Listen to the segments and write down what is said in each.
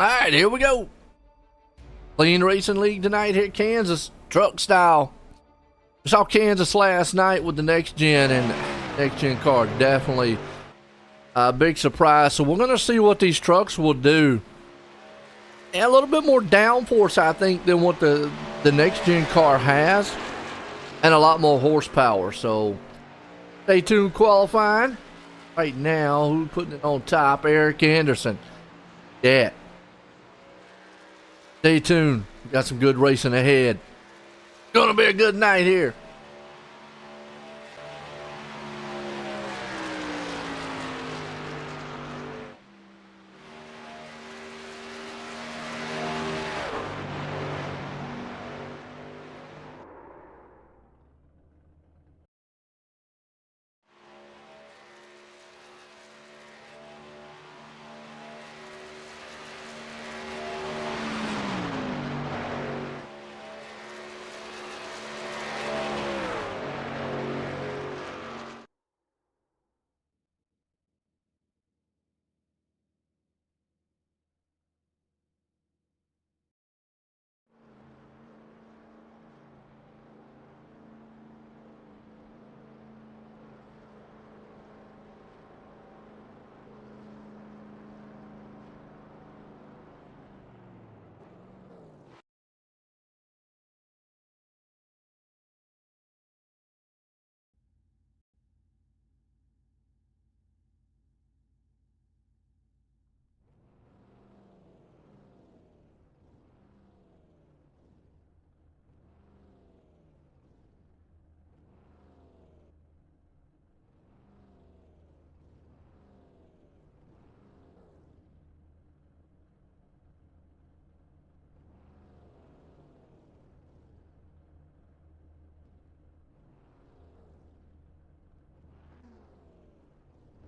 Alright, here we go. Clean Racing League tonight here at Kansas, truck style. We saw Kansas last night with the next gen and next gen car. Definitely a big surprise. So we're going to see what these trucks will do. And a little bit more downforce, I think, than what the next gen car has. And a lot more horsepower. So stay tuned, qualifying. Right now, who's putting it on top? Eric Anderson. Yeah. Stay tuned. We got some good racing ahead. Gonna be a good night here.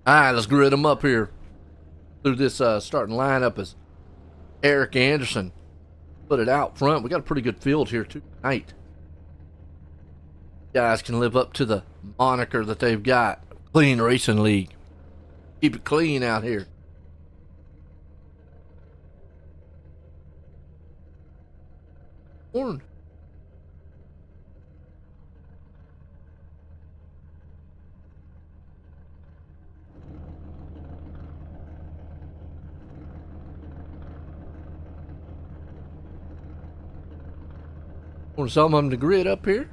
All right, let's grid them up here. Through this starting lineup is Eric Anderson. Put it out front. We got a pretty good field here tonight. Guys can live up to the moniker that they've got. Clean Racing League. Keep it clean out here. Horn. Want some of them to grid up here?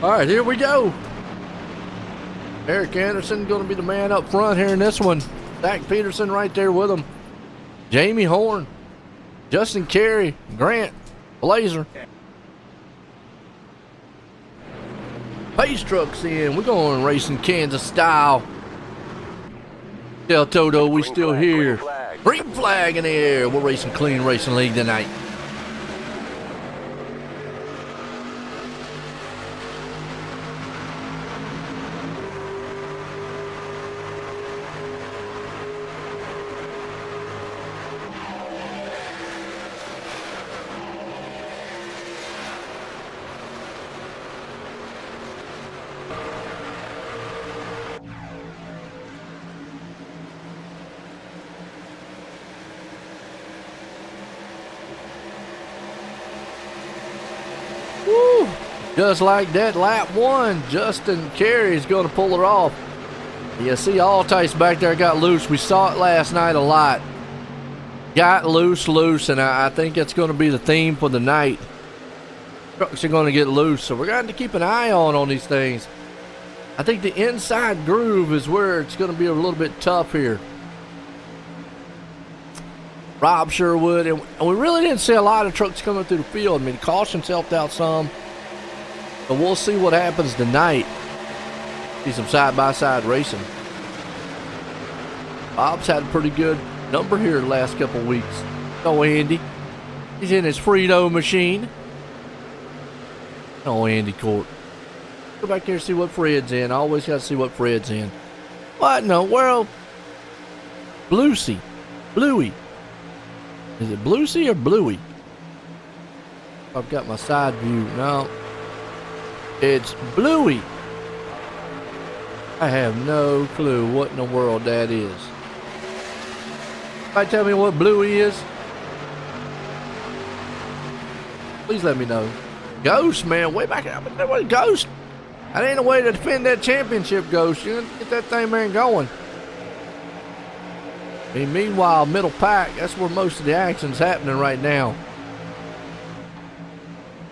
All right, here we go. Eric Anderson going to be the man up front here in this one. Zach Peterson right there with him. Jamie Horn, Justin Carey, Grant Blazer. Pace trucks in. We're going racing Kansas style. Del Toto, we still here. Green flag in the air. We're racing Clean Racing League tonight. Woo! Just like that, lap one, Justin Carey is going to pull her off. You see Altice back there got loose. We saw it last night a lot. Got loose, and I think that's going to be the theme for the night. Trucks are going to get loose, so we're going to keep an eye on these things. I think the inside groove is where it's going to be a little bit tough here. Rob Sherwood, and we really didn't see a lot of trucks coming through the field. I mean, caution's helped out some, but we'll see what happens tonight. See some side-by-side racing. Bob's had a pretty good number here the last couple weeks. Oh, Andy. He's in his Frito machine. Oh, Andy Court. Go back here and see what Fred's in. I always got to see what Fred's in. What in the world? Bluesy. Bluey. Is it Bluesy or Bluey? I've got my side view. No. It's Bluey. I have no clue what in the world that is. Somebody tell me what Bluey is? Please let me know. Ghost, man. Way back there. What Ghost? That ain't a way to defend that championship, Ghost. You get that thing, man, going. I mean, meanwhile, middle pack, that's where most of the action's happening right now.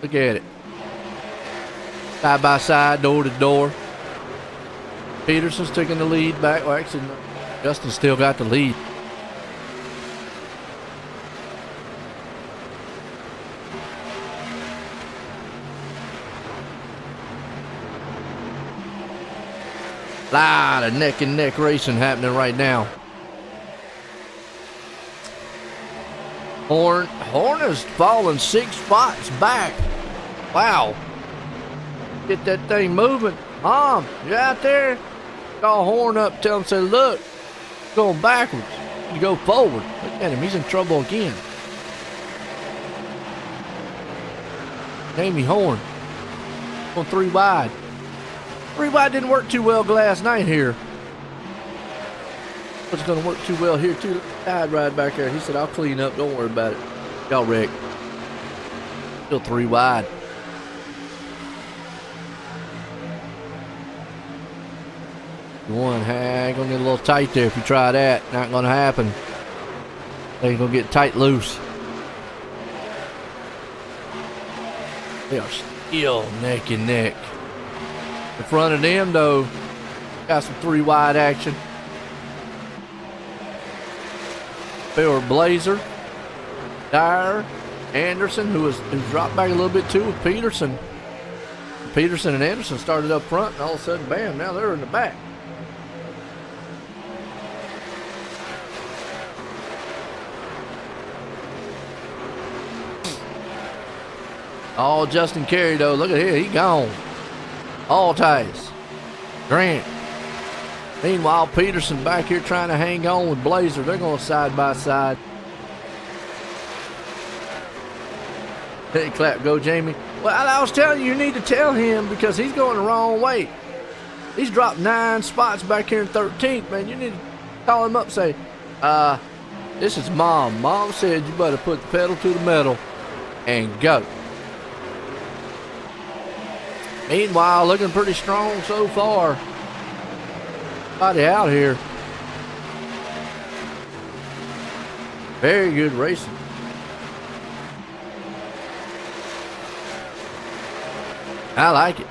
Look at it. Side by side, door to door. Peterson's taking the lead back. Well, actually, Justin still got the lead. Lot of neck and neck racing happening right now. Horn has fallen 6 spots back. Wow. Get that thing moving. Mom, you out there? Call Horn up, tell him, say, look, it's going backwards. You go forward. Look at him, he's in trouble again. Jamie Horn. On 3 wide. 3 wide didn't work too well last night here. It's going to work too well here, too. Side ride back there. He said, I'll clean up. Don't worry about it. Y'all wreck. Still 3 wide. One hang gonna get a little tight there if you try that. Not gonna happen. They're gonna get tight loose. They are still neck and neck. In front of them though, got some 3 wide action. Bill Blazer, Dyer, Anderson, who's dropped back a little bit too with Peterson. Peterson and Anderson started up front, and all of a sudden, bam! Now they're in the back. Oh, Justin Carey, though. Look at here. He gone. All ties. Grant. Meanwhile, Peterson back here trying to hang on with Blazer. They're going side by side. Hey, clap. Go, Jamie. Well, I was telling you, you need to tell him because he's going the wrong way. He's dropped 9 spots back here in 13th, man. You need to call him up and say, this is Mom. Mom said you better put the pedal to the metal and go. Meanwhile, looking pretty strong so far. Body out here. Very good racing. I like it.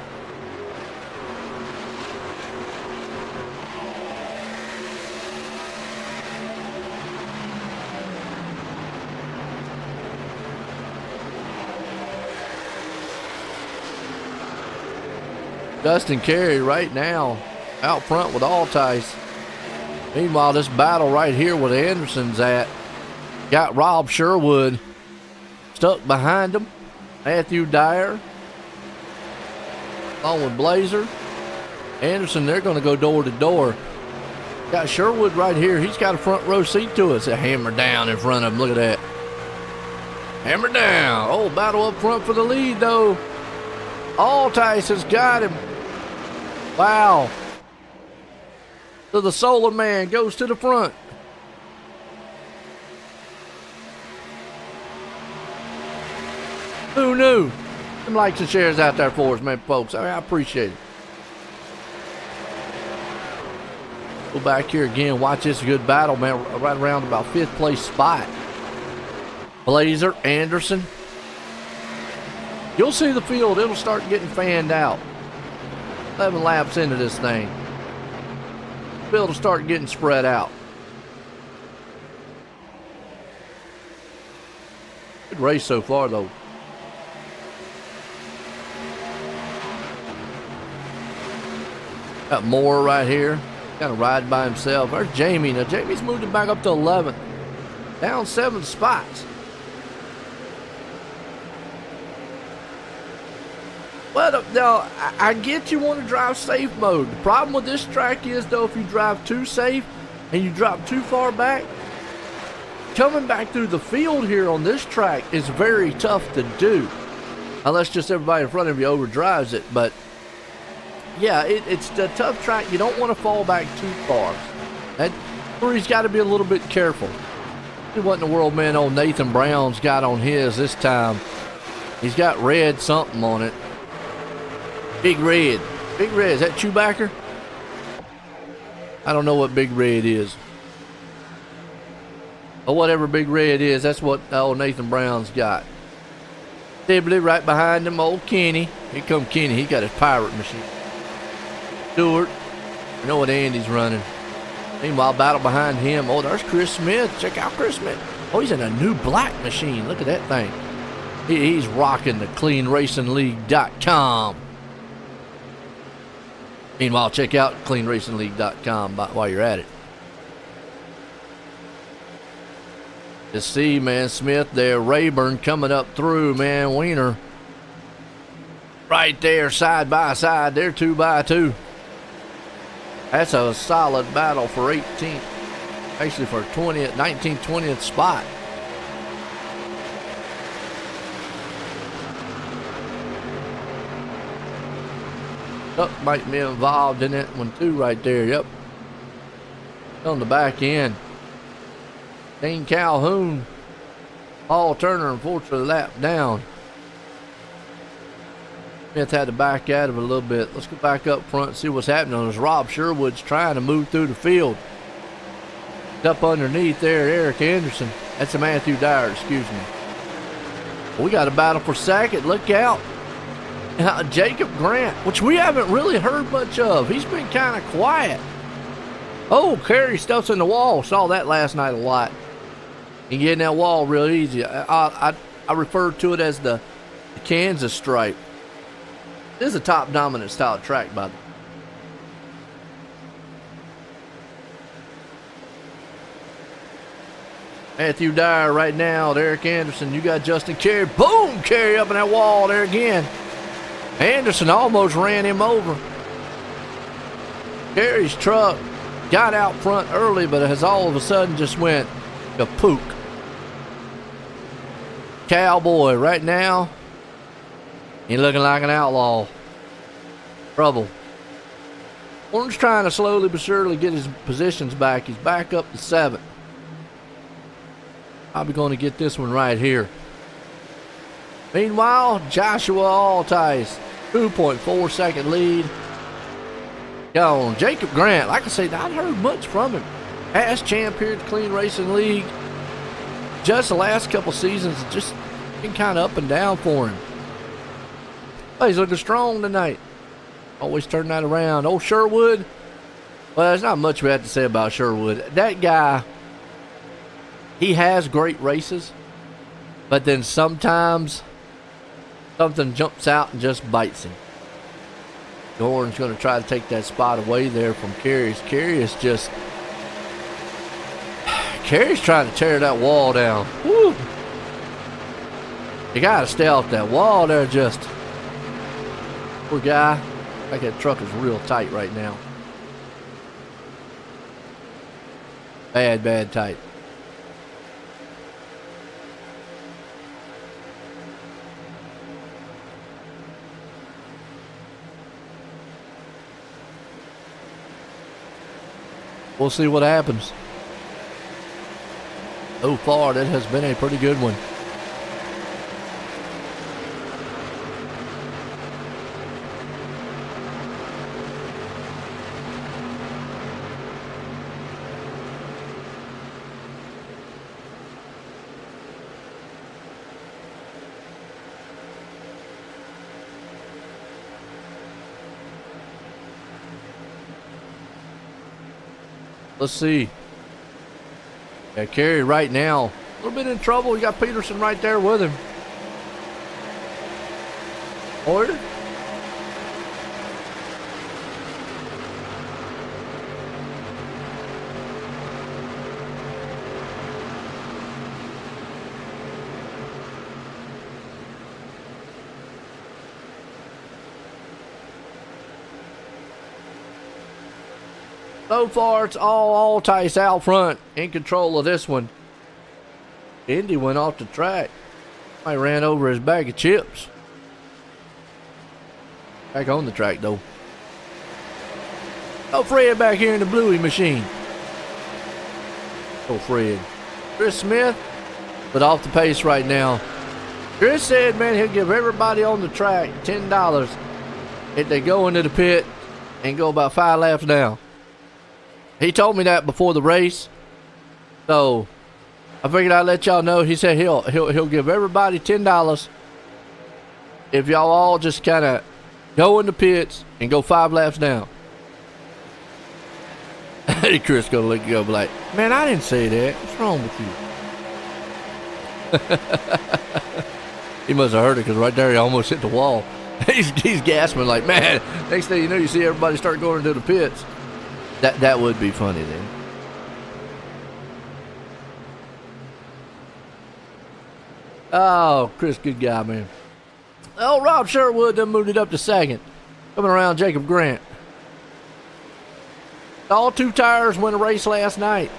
Justin Carey right now out front with all ties. Meanwhile, this battle right here where Anderson's at, got Rob Sherwood stuck behind him. Matthew Dyer, along with Blazer. Anderson, they're going to go door to door. Got Sherwood right here. He's got a front row seat to us. A hammer down in front of him. Look at that. Hammer down. Oh, battle up front for the lead, though. Altice has got him. Wow. So the Solar Man goes to the front. Who knew? Some likes and shares out there for us, man, folks. I appreciate it. Go back here again. Watch this good battle, man. Right around about 5th place spot. Blazer, Anderson. You'll see the field. It'll start getting fanned out. 11 laps into this thing. The field will start getting spread out. Good race so far, though. Got Moore right here. Got a ride by himself. There's Jamie. Now, Jamie's moved it back up to 11th. Down 7 spots. Well, now, I get you want to drive safe mode. The problem with this track is, though, if you drive too safe and you drop too far back, coming back through the field here on this track is very tough to do. Unless just everybody in front of you overdrives it. But yeah, it's a tough track. You don't want to fall back too far. That's where he's got to be a little bit careful. See what in the world, man, old Nathan Brown's got on his this time. He's got red something on it. Big Red. Big Red. Is that Chewbacca? I don't know what Big Red is. But whatever Big Red is, that's what old Nathan Brown's got. Dibley right behind him, old Kenny. Here come Kenny. He got his pirate machine. Stewart. You know what Andy's running. Meanwhile, battle behind him. Oh, there's Chris Smith. Check out Chris Smith. Oh, he's in a new black machine. Look at that thing. He's rocking the cleanracingleague.com. Meanwhile, check out cleanracingleague.com while you're at it. You see, man, Smith there. Rayburn coming up through, man. Wiener. Right there, side by side. They're 2 by 2. That's a solid battle for 18th. Actually for 20th, 19th, 20th spot. Duck might be involved in that one too right there. Yep. On the back end. Dean Calhoun. Paul Turner, unfortunately, lapped down. Smith had to back out of it a little bit. Let's go back up front and see what's happening as Rob Sherwood's trying to move through the field. Up underneath there, Eric Anderson. That's a Matthew Dyer, excuse me. We got a battle for second. Look out. Jacob Grant, which we haven't really heard much of. He's been kind of quiet. Oh, Kerry stuffs in the wall. Saw that last night a lot. You get in that wall real easy. I refer to it as the Kansas stripe. This is a top dominant style track, by the way. Matthew Dyer right now. Eric Anderson. You got Justin Carey. Boom! Carey up in that wall there again. Anderson almost ran him over. Carey's truck got out front early, but has all of a sudden just went kaput. Cowboy right now. He's looking like an outlaw. Trouble. Orange trying to slowly but surely get his positions back. He's back up to 7th. Probably going to get this one right here. Meanwhile, Joshua Altice, 2.4 second lead. Gone. Jacob Grant, like I said, I haven't heard much from him. Past champ here at the Clean Racing League. Just the last couple seasons, just been kind of up and down for him. But he's looking strong tonight. Always turn that around. Old Sherwood. Well, there's not much we have to say about Sherwood. That guy, he has great races, but then sometimes something jumps out and just bites him. Gordon's going to try to take that spot away there from Carey. Carey is just Kerry's trying to tear that wall down. Woo! You gotta stay off that wall there, just. Poor guy. Like that truck is real tight right now. Bad tight. We'll see what happens. So far, that has been a pretty good one. Let's see. Yeah, Kerry right now, a little bit in trouble. We got Peterson right there with him. Order. So far, it's all Tice out front in control of this one. Indy went off the track. I ran over his bag of chips. Back on the track, though. Oh, Fred back here in the Bluey machine. Oh, Fred. Chris Smith, but off the pace right now. Chris said, man, he'll give everybody on the track $10 if they go into the pit and go about 5 laps down. He told me that before the race, so I figured I'd let y'all know. He said he'll give everybody $10 if y'all all just kind of go in the pits and go 5 laps down. Hey, Chris gonna look you up like, man, I didn't say that. What's wrong with you? He must have heard it because right there he almost hit the wall. He's gasping like, man. Next thing you know, you see everybody start going into the pits. That would be funny then. Oh, Chris, good guy, man. Oh, Rob Sherwood done moved it up to second. Coming around Jacob Grant. All 2 tires won a race last night.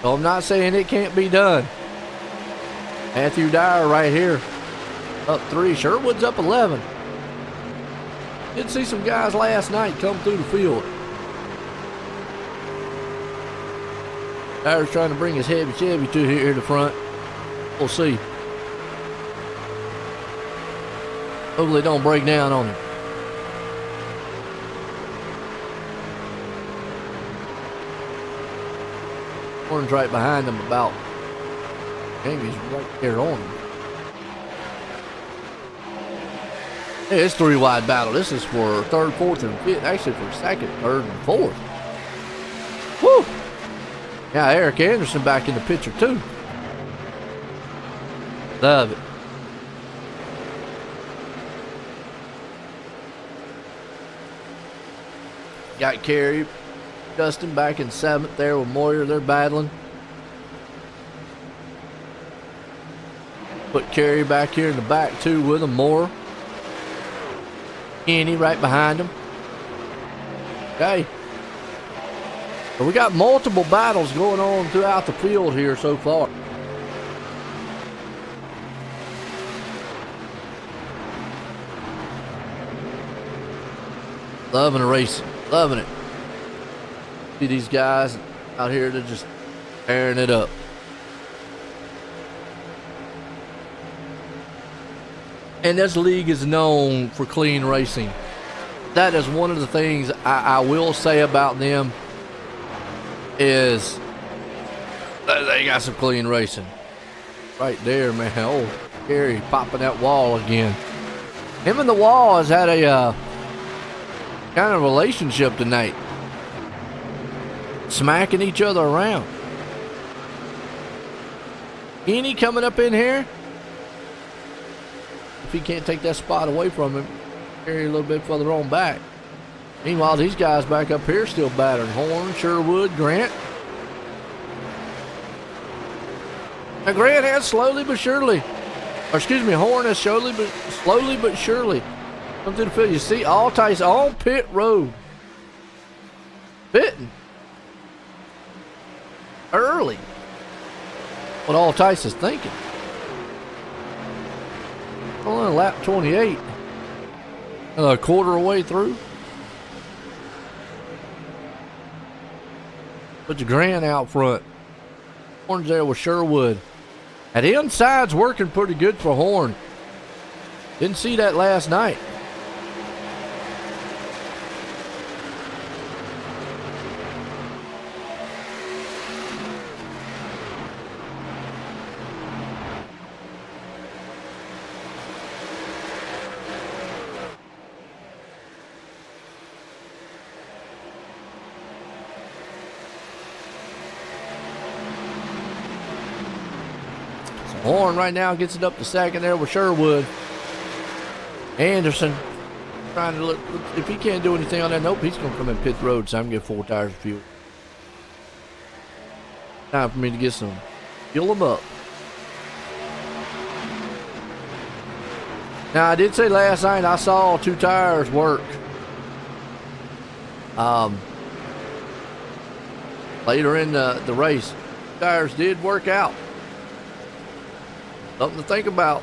So I'm not saying it can't be done. Matthew Dyer right here. Up 3. Sherwood's up 11. Did see some guys last night come through the field. Dyer's trying to bring his heavy Chevy to here to the front. We'll see. Hopefully it don't break down on him. Horn's right behind him about. Jamie's right there on him. Hey, it's 3 wide battle. This is for 3rd, 4th, and 5th. Actually for 2nd, 3rd, and 4th. Woo! Yeah, Eric Anderson back in the picture too. Love it. Got Kerry, Justin back in 7th there with Moyer. They're battling. Put Kerry back here in the back too with him. Moore. Kenny right behind him. Okay. But we got multiple battles going on throughout the field here so far. Loving the racing. Loving it. See these guys out here, they're just tearing it up. And this league is known for clean racing. That is one of the things I will say about them. Is they got some clean racing right there, man. Oh, Kerry popping that wall again. Him and the wall has had a kind of relationship tonight, smacking each other around. Kenny coming up in here. If he can't take that spot away from him, Kerry a little bit further on back. Meanwhile, these guys back up here still battering. Horn, Sherwood, Grant. Now Grant has slowly but surely, or excuse me, Horn has slowly but surely come to the field. You see All Tice on pit road. Pitting. Early. What All Tice is thinking. Only on lap 28. A quarter away through. Put the Grant out front. Horn's there with Sherwood. That inside's working pretty good for Horn. Didn't see that last night. Horn right now gets it up to second there with Sherwood. Anderson trying to look. If he can't do anything on that, nope, he's going to come in pit road, so I'm going to get 4 tires of fuel. Time for me to get some, fuel them up. Now, I did say last night I saw 2 tires work. Later in the race, tires did work out. Something to think about.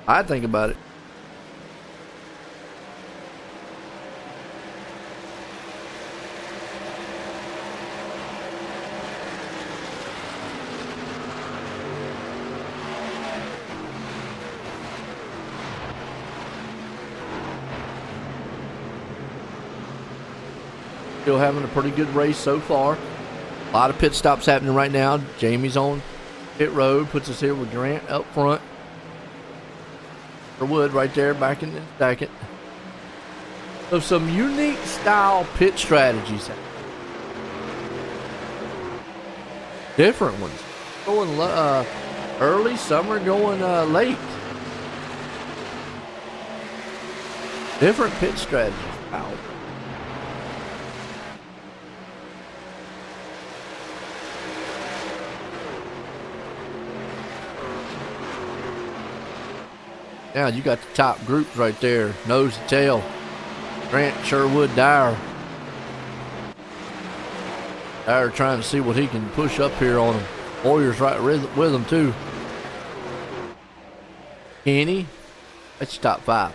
I'd think about it. Still having a pretty good race so far. A lot of pit stops happening right now. Jamie's on pit road. Puts us here with Grant up front. Wood right there back in the second. So some unique style pit strategies. Different ones. Going early, some are going late. Different pit strategies. Wow. Now you got the top groups right there. Nose to tail. Grant, Sherwood, Dyer. Dyer trying to see what he can push up here on him. Warriors right with him too. Kenny. That's your top 5.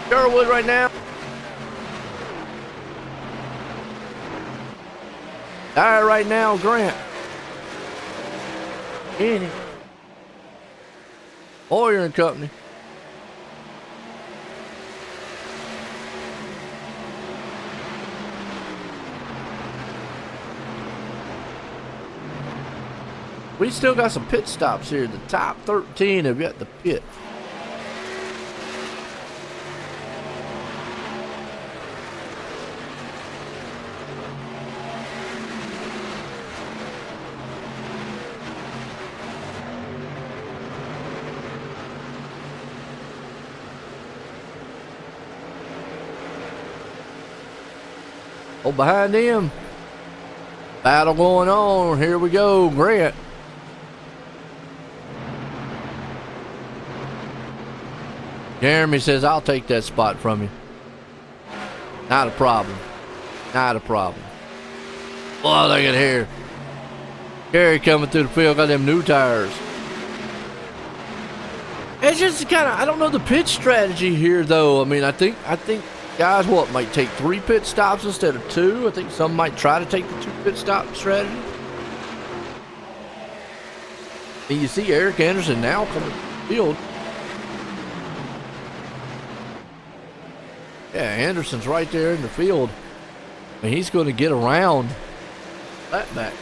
Sherwood right now. Dyer right now, Grant. Kenny. Boyer and Company. We still got some pit stops here. The top 13 have yet to pit. Oh, behind them. Battle going on. Here we go, Grant. Jeremy says, I'll take that spot from you. Not a problem. Not a problem. Oh, look at here. Gary coming through the field, got them new tires. It's just kind of, I don't know the pit strategy here, though. I mean, I think guys, might take 3 pit stops instead of 2. I think some might try to take the 2 pit stop strategy. And you see Eric Anderson now coming field. Yeah, Anderson's right there in the field. And he's going to get around that back.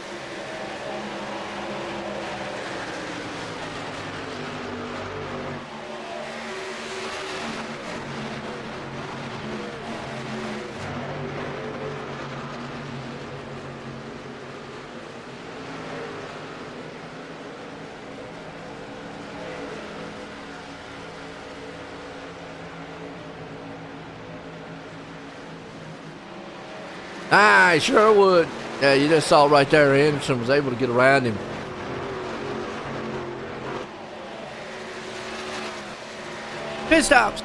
I sure would. Yeah, you just saw right there. Anderson was able to get around him. Pit stops.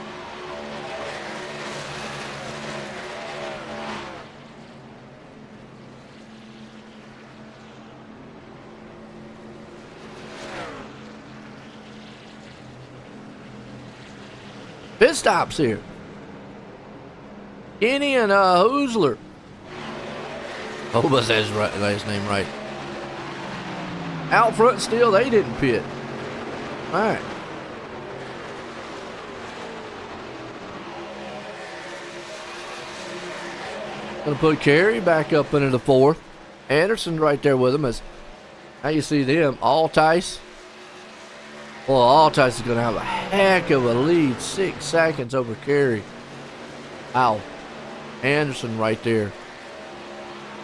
Pit stops here. Kenny and Hoosler. I hope I said his last name right. Out front still, they didn't pit. All right. Gonna put Carey back up into the fourth. Anderson right there with him. As now you see them. Altice. Well, Altice is gonna have a heck of a lead. 6 seconds over Carey. Wow. Anderson right there.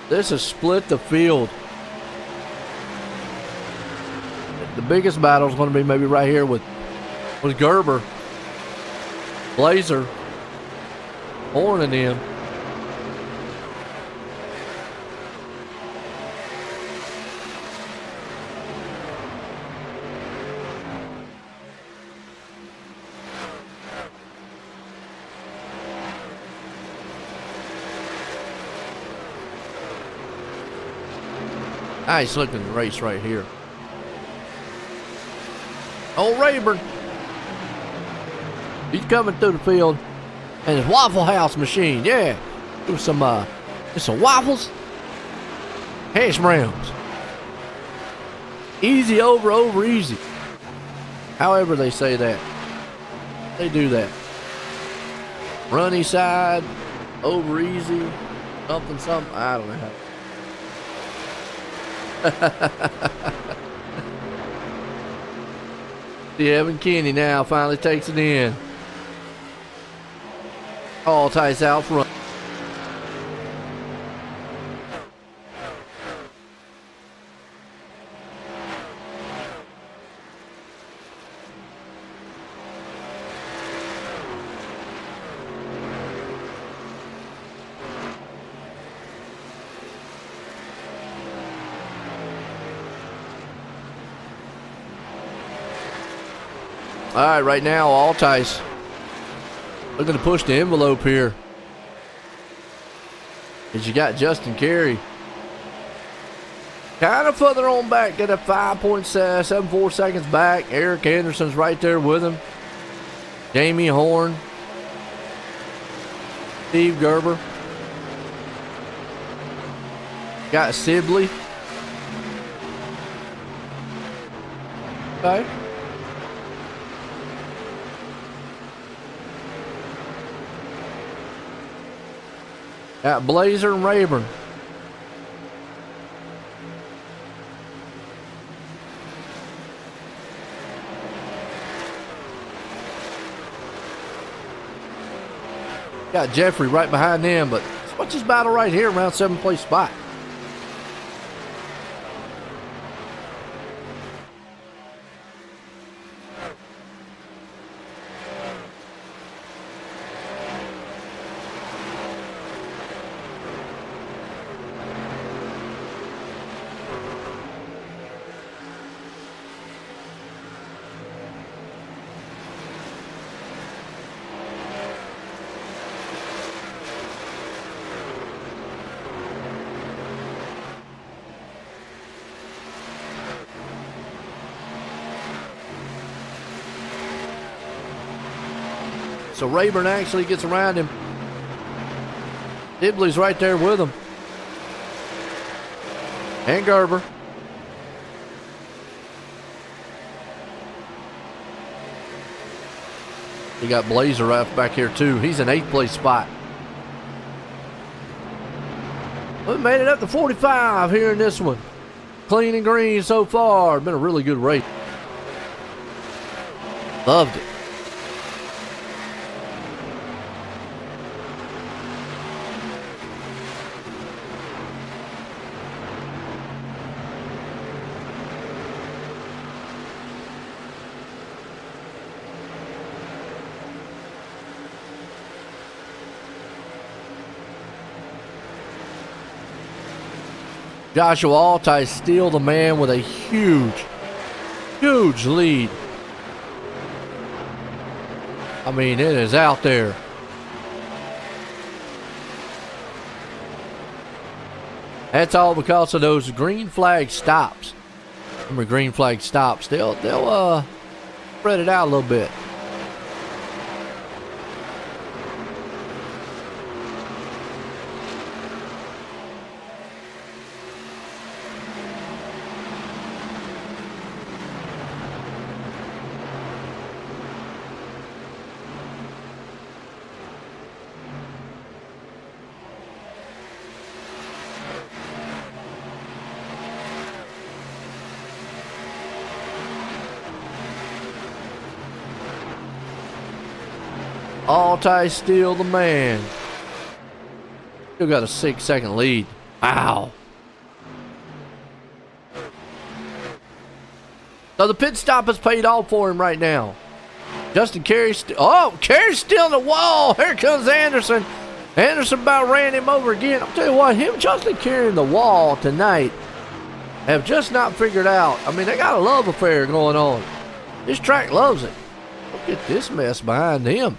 This has split the field. The biggest battle is going to be maybe right here with Gerber, Blazer, Horn and them. Nice looking race right here. Old Rayburn. He's coming through the field. And his Waffle House machine. Yeah. Do some waffles. Hash browns. Easy over easy. However they say that. They do that. Runny side. Over easy. Something. I don't know how. See, Evan Kenny now finally takes it in. Altice out front. All right, right now, Altice looking to push the envelope here. As you got Justin Carey kind of further on back, get a 5.74 seconds back. Eric Anderson's right there with him. Jamie Horn, Steve Gerber, got Sibley. Okay. Got Blazer and Rayburn. Got Jeffrey right behind them, but watch this battle right here around 7th place spot. So Rayburn actually gets around him. Dibley's right there with him. And Gerber. You got Blazer right back here too. He's in 8th place spot. We made it up to 45 here in this one. Clean and green so far. Been a really good race. Loved it. Joshua Altai still the man with a huge lead. I mean, it is out there. That's all because of those green flag stops. Remember, green flag stops. They'll spread it out a little bit. Altai still the man. Still got a 6-second lead. Wow. So the pit stop has paid off for him right now. Justin Carey's Carey's still in the wall. Here comes Anderson. Anderson about ran him over again. I'll tell you what, him Justin Carey in the wall tonight have just not figured out. I mean, they got a love affair going on. This track loves it. Look at this mess behind him.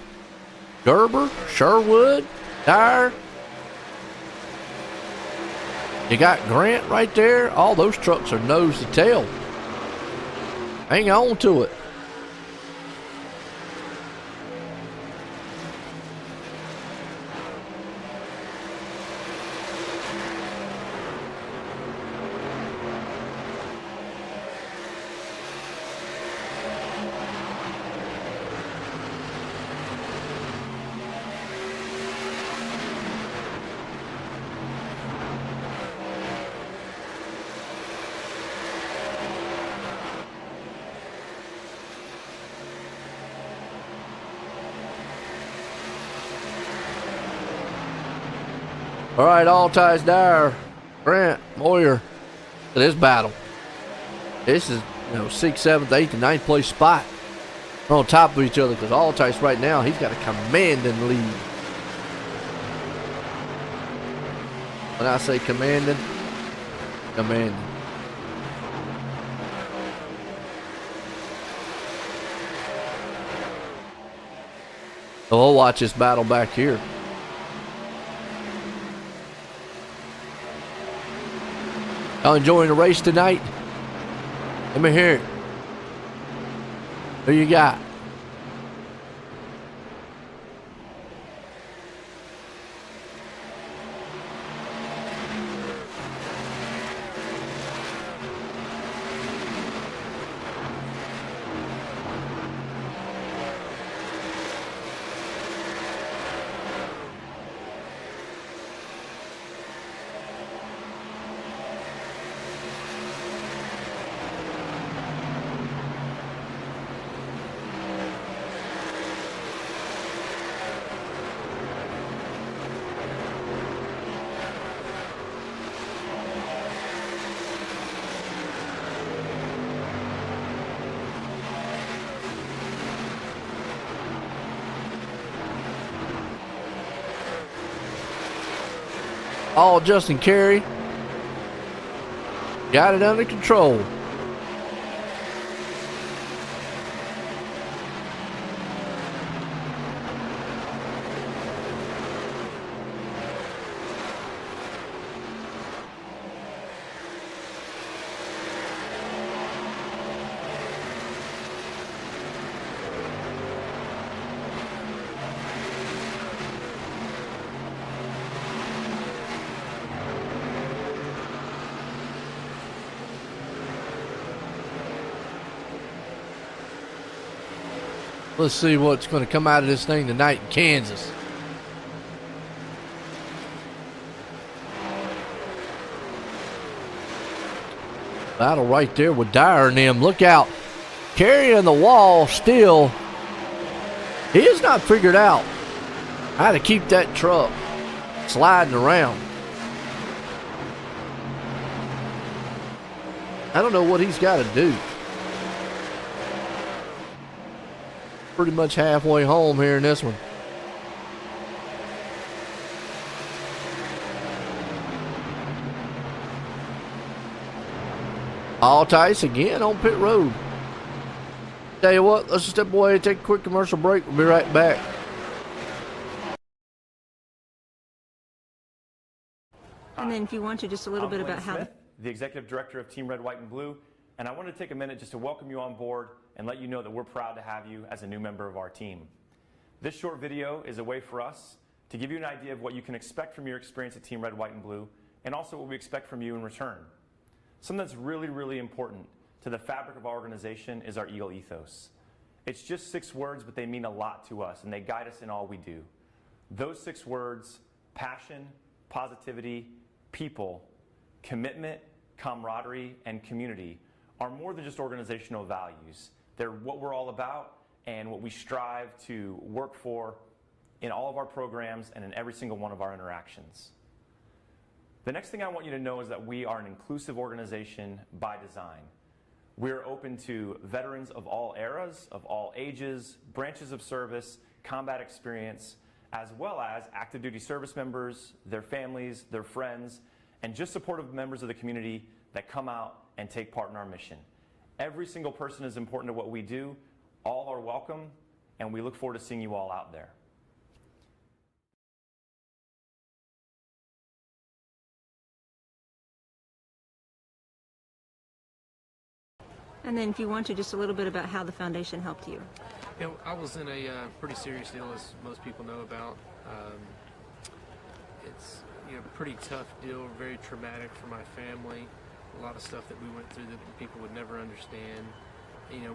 Gerber, Sherwood, Dyer. You got Grant right there. All those trucks are nose to tail. Hang on to it. All right, Altai's Dyer, Grant, Moyer to this battle. This is, 6th, 7th, 8th, and 9th place spot. They're on top of each other because Altai's right now, he's got a commanding lead. When I say commanding, commanding. So we'll watch this battle back here. Y'all enjoying the race tonight? Let me hear it. Who you got? All Justin Carey. Got it under control. Let's see what's going to come out of this thing tonight in Kansas. Battle right there with Dyer and them. Look out. Carrying the wall still. He has not figured out how to keep that truck sliding around. I don't know what he's got to do. Pretty much halfway home here in this one. All Tice again on pit road. Tell you what, let's step away and take a quick commercial break. We'll be right back. And then if you want to, just a little bit about how... the Executive Director of Team Red, White, and Blue, and I want to take a minute just to welcome you on board and let you know that we're proud to have you as a new member of our team. This short video is a way for us to give you an idea of what you can expect from your experience at Team Red, White, and Blue, and also what we expect from you in return. Something that's really, really important to the fabric of our organization is our Eagle ethos. It's just 6 words, but they mean a lot to us, and they guide us in all we do. Those 6 words: passion, positivity, people, commitment, camaraderie, and community are more than just organizational values. They're what we're all about and what we strive to work for in all of our programs and in every single one of our interactions. The next thing I want you to know is that we are an inclusive organization by design. We're open to veterans of all eras, of all ages, branches of service, combat experience, as well as active duty service members, their families, their friends, and just supportive members of the community that come out and take part in our mission. Every single person is important to what we do. All are welcome, and we look forward to seeing you all out there. And then if you want to, just a little bit about how the foundation helped you. You know, I was in a pretty serious deal, as most people know about. It's pretty tough deal, very traumatic for my family. A lot of stuff that we went through that people would never understand.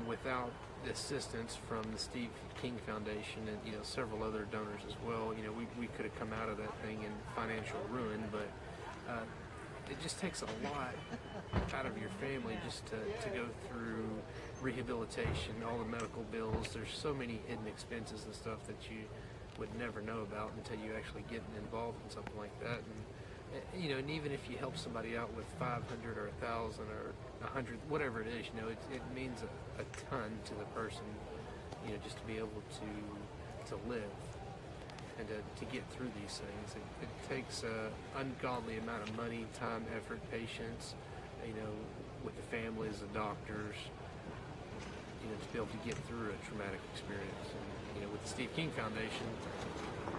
Without the assistance from the Steve King Foundation and several other donors as well, we could have come out of that thing in financial ruin. But it just takes a lot out of your family just to go through rehabilitation, all the medical bills. There's so many hidden expenses and stuff that you would never know about until you actually get involved in something like that. And and even if you help somebody out with 500 or 1,000 or 100, whatever it is, it means a ton to the person, just to be able to live and to get through these things. It takes an ungodly amount of money, time, effort, patience, with the families, the doctors, to be able to get through a traumatic experience. And, with the Steve King Foundation,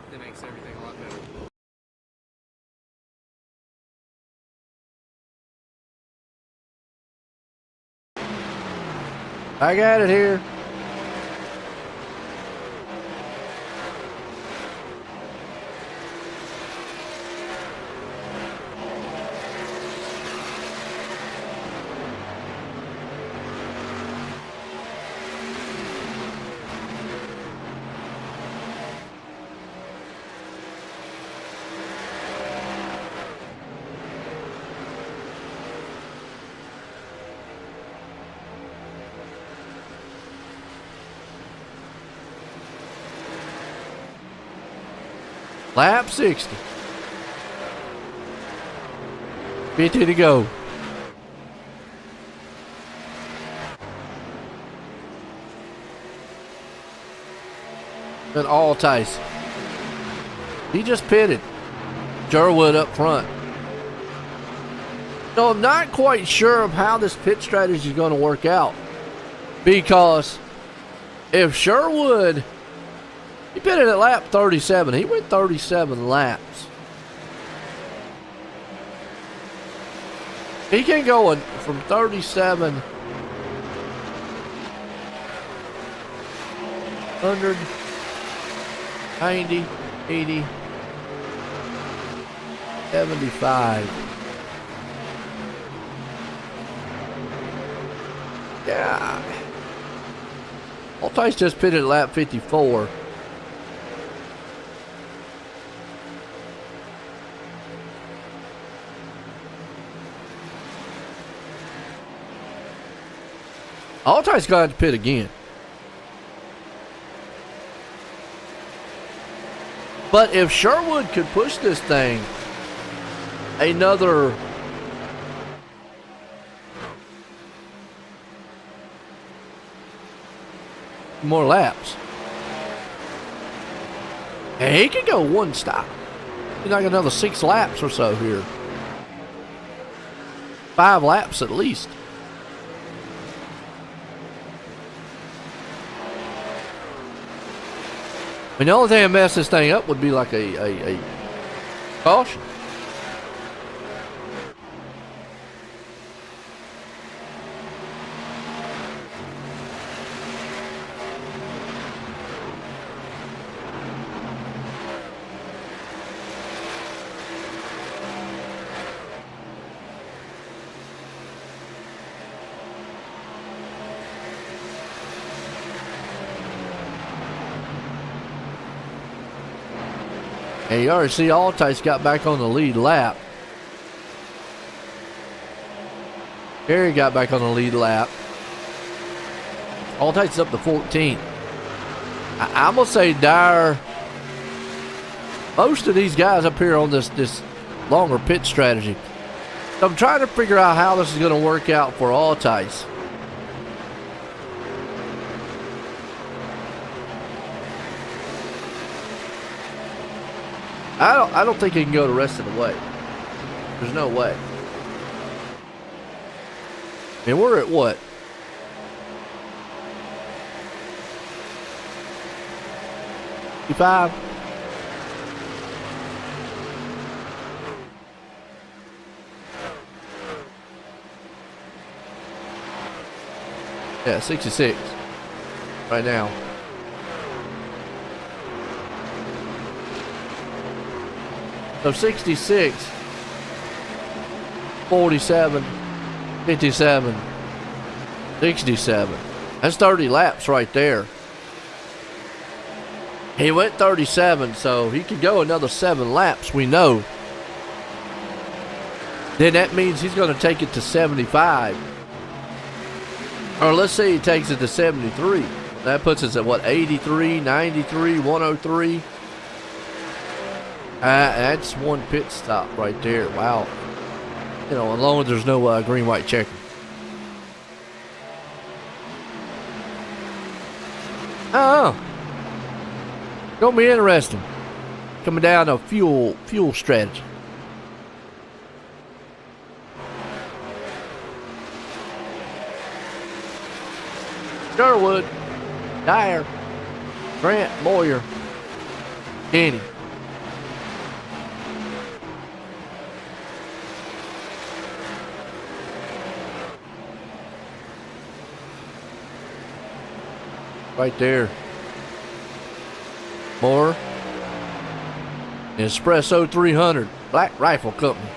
that makes everything a lot better. I got it here. Lap 60. 50 to go. Good all Tice. He just pitted. Jerwood up front. So I'm not quite sure of how this pit strategy is going to work out. Because if Sherwood... He pitted at lap 37. He went 37 laps. He can go from 37, 100, 90, 80, 75. Yeah. Altice just pitted at lap 54. Altice got to pit again. But if Sherwood could push this thing another more laps, and he could go one stop. He's like another 6 laps or so here. 5 laps at least. I mean, the only thing that mess this thing up would be like a caution. And you already see Altice got back on the lead lap. Harry got back on the lead lap. Altice is up to 14. I'm going to say Dyer, most of these guys up here on this longer pit strategy. So I'm trying to figure out how this is going to work out for Altice. I don't think he can go the rest of the way. There's no way. And we're at what? $55? Yeah, 66 right now. So 66, 47, 57, 67. That's 30 laps right there. He went 37, so he could go another 7 laps, we know. Then that means he's going to take it to 75. Or let's say he takes it to 73. That puts us at what, 83, 93, 103. That's one pit stop right there. Wow. You know, as long as there's no green, white checker. Oh. Gonna be interesting. Coming down to fuel strategy. Sherwood, Dyer, Grant, Moyer, Kenny. Right there. More. Espresso 300. Black Rifle Company.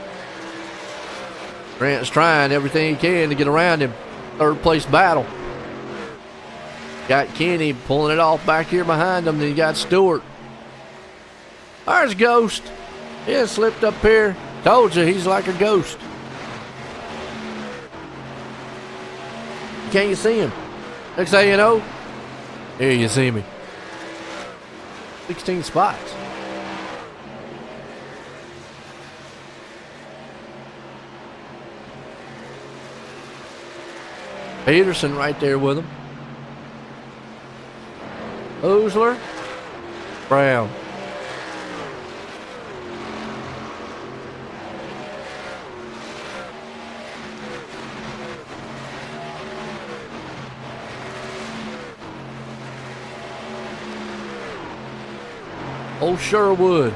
Grant's trying everything he can to get around him. Third place battle. Got Kenny pulling it off back here behind him. Then you got Stewart. There's Ghost. He slipped up here. Told you he's like a ghost. Can't you see him? Next thing you know, here you see me. 16 spots. Peterson right there with him. Osler. Brown. Old Sherwood.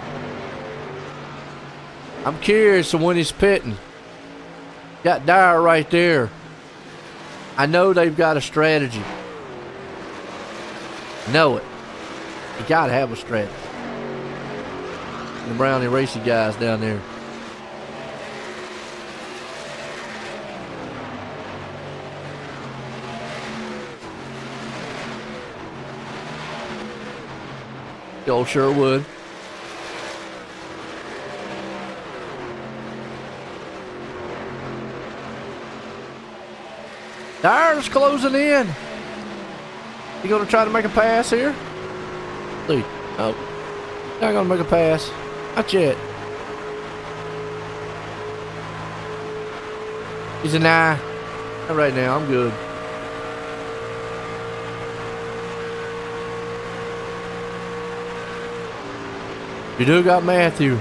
I'm curious of when he's pitting. Got Dyer right there. I know they've got a strategy. Know it. You gotta have a strategy. The Brownie Racy guys down there. The old Sherwood. Tires closing in. You gonna try to make a pass here? See. Oh. Not gonna make a pass. Not yet. He's a nah. Not right now. I'm good. You do got Matthew.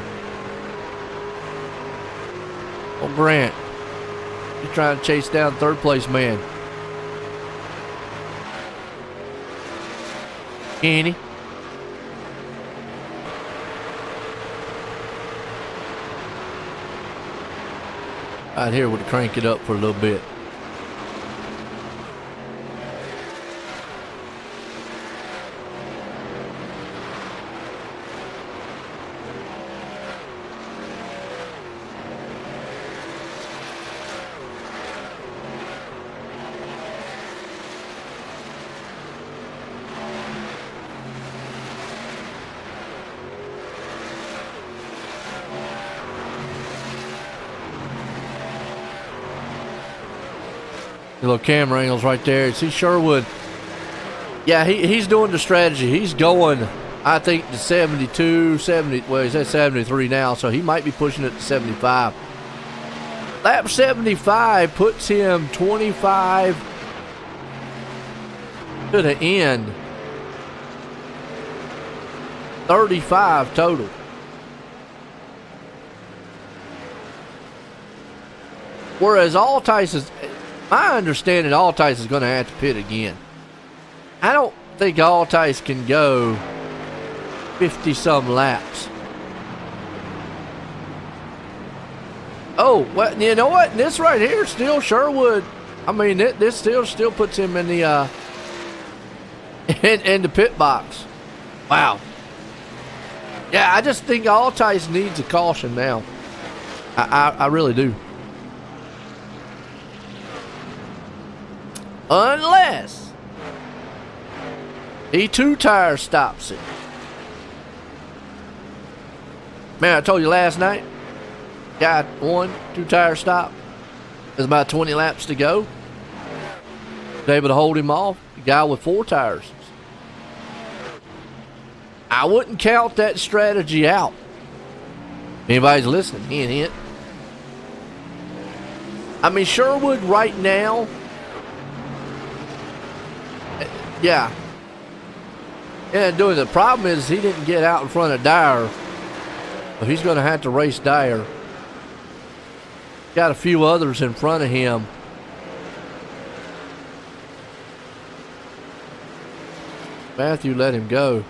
Oh, Grant. He's trying to chase down third place man. Kenny. Right here, we'll crank it up for a little bit. The little camera angles right there. See Sherwood. Yeah, he's doing the strategy. He's going, I think, to 72, 70. Well, he's at 73 now, so he might be pushing it to 75. Lap 75 puts him 25 to the end. 35 total. Whereas Altice is, my understanding, Altice is going to have to pit again. I don't think Altice can go 50-some laps. Oh, well, you know what? This right here, still Sherwood. I mean, this still puts him in the in the pit box. Wow. Yeah, I just think Altice needs a caution now. I really do. Unless he two-tire stops it. Man, I told you last night, got 1-2 stop. There's about 20 laps to go. Was able to hold him off. The guy with 4 tires. I wouldn't count that strategy out. Anybody's listening, hint, hint. I mean, Sherwood right now, yeah, doing the problem is he didn't get out in front of Dyer. So he's going to have to race Dyer. Got a few others in front of him. Matthew let him go.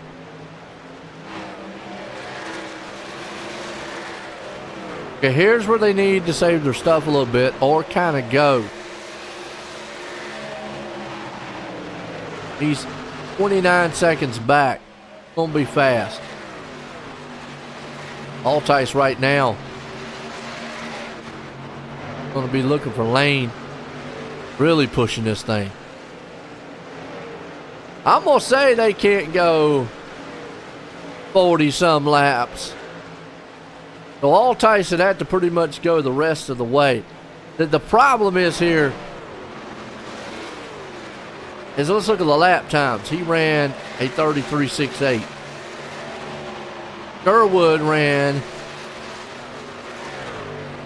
Okay, here's where they need to save their stuff a little bit or kind of go. He's 29 seconds back. Gonna be fast. Altice right now. Gonna be looking for lane. Really pushing this thing. I'm gonna say they can't go 40-some laps. So Altice would have to pretty much go the rest of the way. The problem is here is, let's look at the lap times. He ran a 33.68. Sherwood ran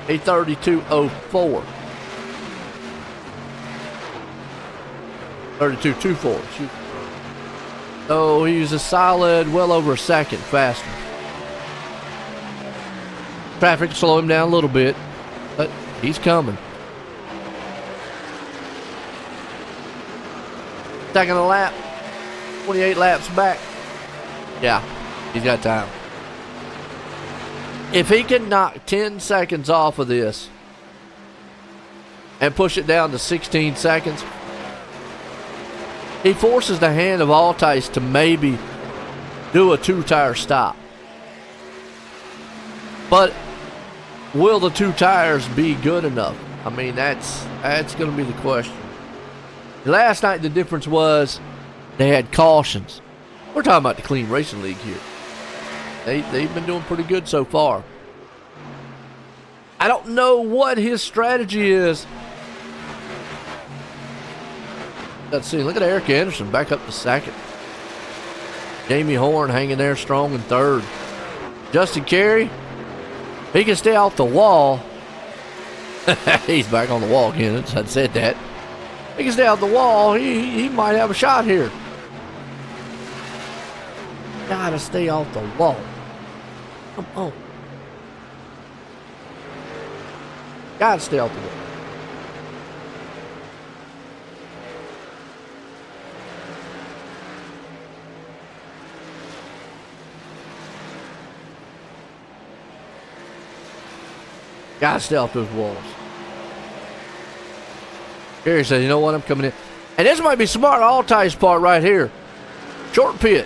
a 32.04. 32.24. Shoot. So he was a solid, well over a second faster. Traffic slowed him down a little bit, but he's coming. Second a lap, 28 laps back. Yeah, he's got time. If he can knock 10 seconds off of this and push it down to 16 seconds, he forces the hand of Altice to maybe do a 2-tire stop. But will the 2 tires be good enough? I mean, that's going to be the question. Last night, the difference was they had cautions. We're talking about the Clean Racing League here. They've been doing pretty good so far. I don't know what his strategy is. Let's see. Look at Eric Anderson back up to second. Jamie Horn hanging there strong in third. Justin Carey, he can stay off the wall. He's back on the wall again. I said that. He can stay off the wall. He might have a shot here. Gotta stay off the wall. Come on. Gotta stay off the wall. Gotta stay off those walls. Gary said, you know what, I'm coming in. And this might be smart, Altai's part right here. Short pit.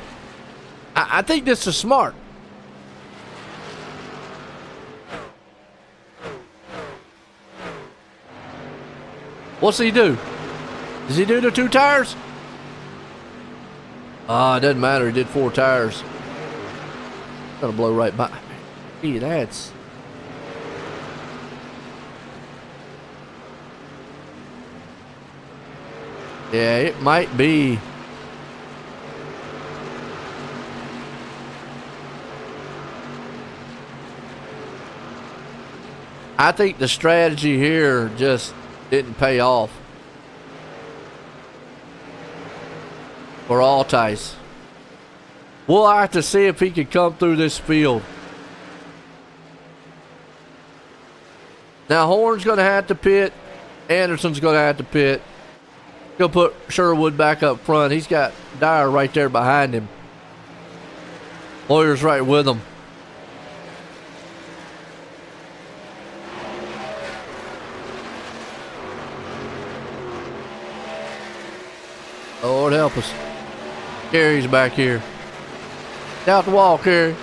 I think this is smart. What's he do? Does he do the 2 tires? It doesn't matter. He did 4 tires. Gonna blow right by. Gee, that's... Yeah, it might be. I think the strategy here just didn't pay off for Altice. We'll have to see if he can come through this field. Now Horn's going to have to pit. Anderson's going to have to pit. He'll put Sherwood back up front. He's got Dyer right there behind him. Lawyer's right with him. Lord help us. Carey's back here. Out the wall, Carey.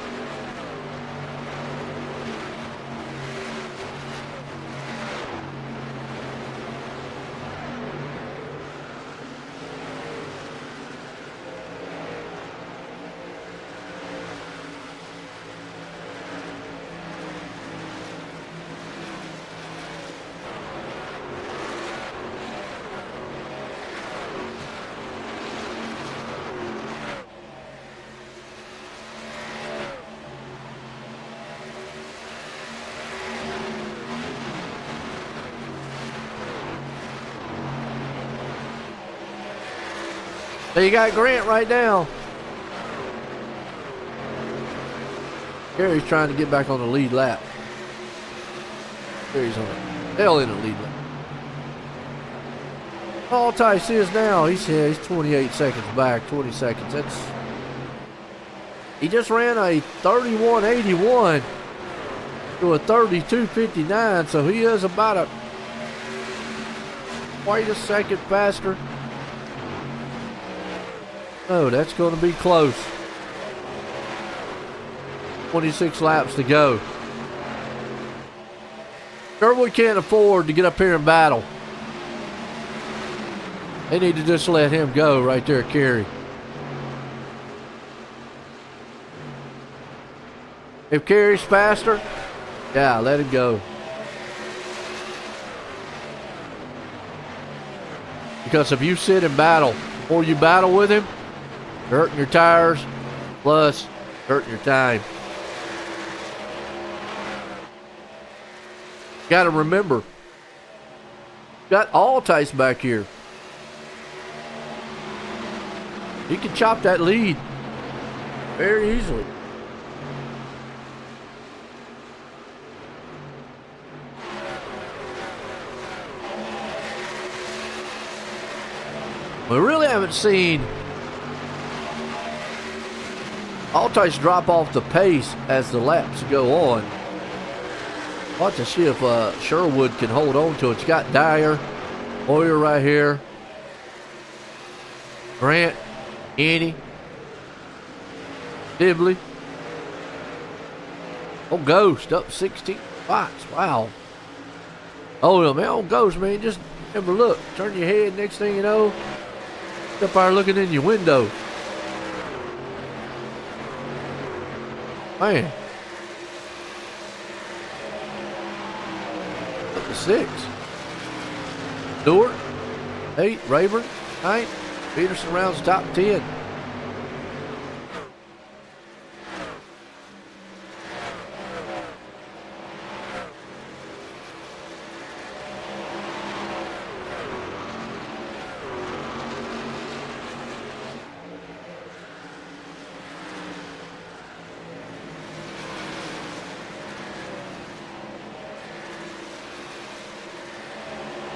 So you got Grant right now. Gary's trying to get back on the lead lap. Gary's on it. Hell in the lead lap. All Tice is now. He's 28 seconds back. 20 seconds. He just ran a 31.81 to a 32.59, so he is about quite a second faster. Oh, that's going to be close. 26 laps to go. Sherwood can't afford to get up here and battle. They need to just let him go right there, Carey. If Carey's faster, yeah, let him go. Because if you sit and battle, or you battle with him, you're hurting your tires, plus hurting your time. Got to remember, got Altice back here. He can chop that lead very easily. We really haven't seen Altice drop off the pace as the laps go on. Watch to see if Sherwood can hold on to it. You got Dyer, Hoyer right here, Grant, Annie, Dibley. Oh, Ghost up 16 spots. Wow. Oh, man, old Ghost, man, just never look. Turn your head, next thing you know, up there looking in your window. Man. Up to 6. Stewart, 8. Rayburn, 9. Peterson rounds top 10.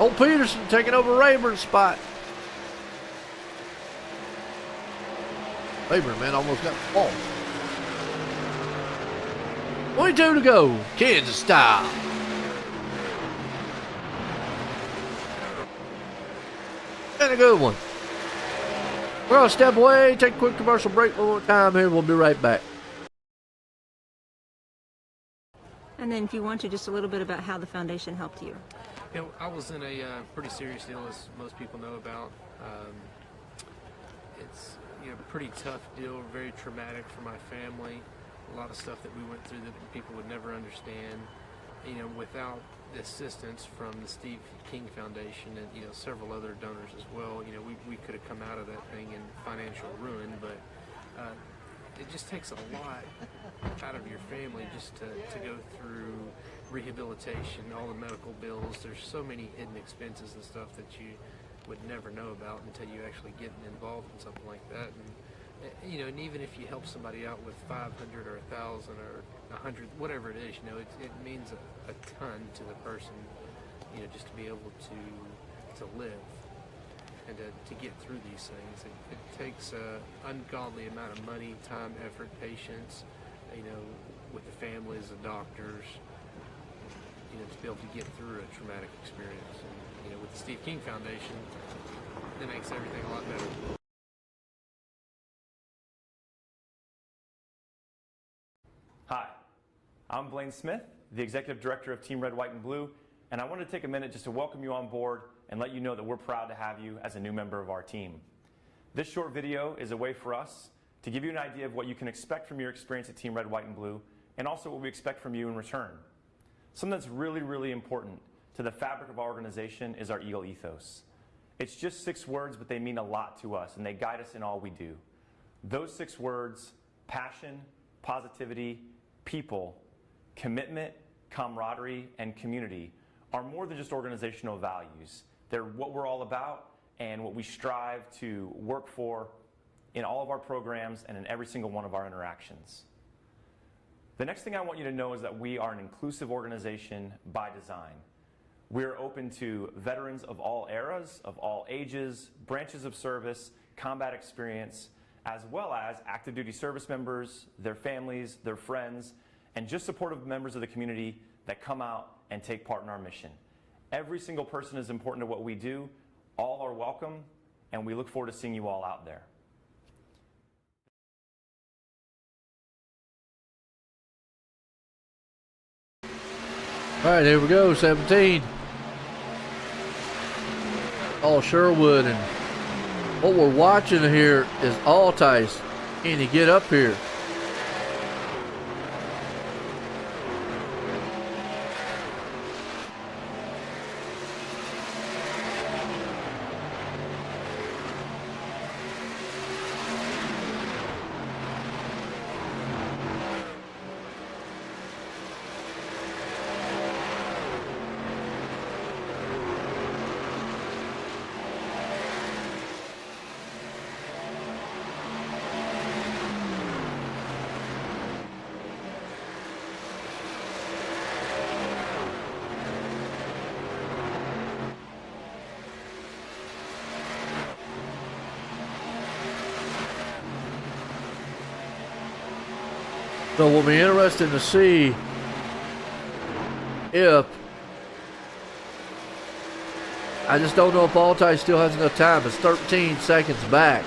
Old Peterson taking over Rayburn's spot. Rayburn, man, almost got the ball. 22 to go. Kansas style. And a good one. We're going to step away, take a quick commercial break one more time here. We'll be right back. And then if you want to, just a little bit about how the foundation helped you. You know, I was in a pretty serious deal, as most people know about. It's a pretty tough deal, very traumatic for my family. A lot of stuff that we went through that people would never understand. Without the assistance from the Steve King Foundation and several other donors as well, we could have come out of that thing in financial ruin. But it just takes a lot out of your family just to go through rehabilitation, all the medical bills. There's so many hidden expenses and stuff that you would never know about until you actually get involved in something like that. And even if you help somebody out with 500 or 1,000 or 100, whatever it is, it means a ton to the person, just to be able to live and to get through these things. It takes an ungodly amount of money, time, effort, patience, with the families, the doctors, to be able to get through a traumatic experience. And, with the Steve King Foundation, it makes everything a lot better. Hi, I'm Blaine Smith, the Executive Director of Team Red, White, and Blue, and I wanted to take a minute just to welcome you on board and let you know that we're proud to have you as a new member of our team. This short video is a way for us to give you an idea of what you can expect from your experience at Team Red, White, and Blue, and also what we expect from you in return. Something that's really, really important to the fabric of our organization is our Eagle ethos. It's just 6 words, but they mean a lot to us, and they guide us in all we do. Those 6 words: passion, positivity, people, commitment, camaraderie, and community are more than just organizational values. They're what we're all about and what we strive to work for in all of our programs and in every single one of our interactions. The next thing I want you to know is that we are an inclusive organization by design. We're open to veterans of all eras, of all ages, branches of service, combat experience, as well as active duty service members, their families, their friends, and just supportive members of the community that come out and take part in our mission. Every single person is important to what we do. All are welcome, and we look forward to seeing you all out there. All right, here we go, 17. All Sherwood, and what we're watching here is Altice. Can he get up here? So we'll be interested to see if, I just don't know if Altice still has enough time. It's 13 seconds back.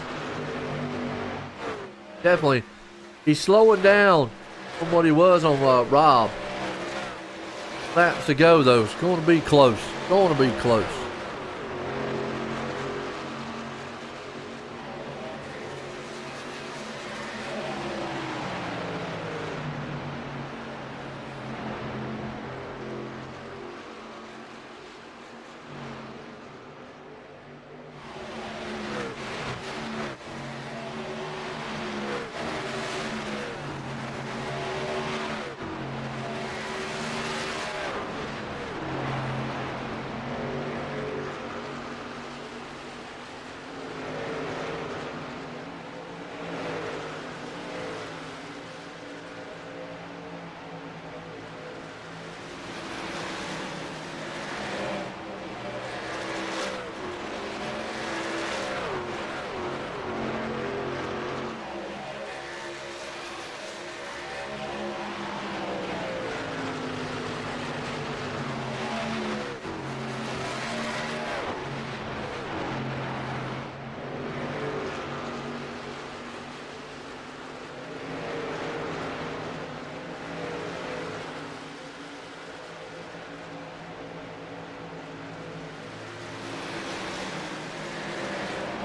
Definitely. He's slowing down from what he was on Rob. Laps to go, though. It's going to be close. Going to be close.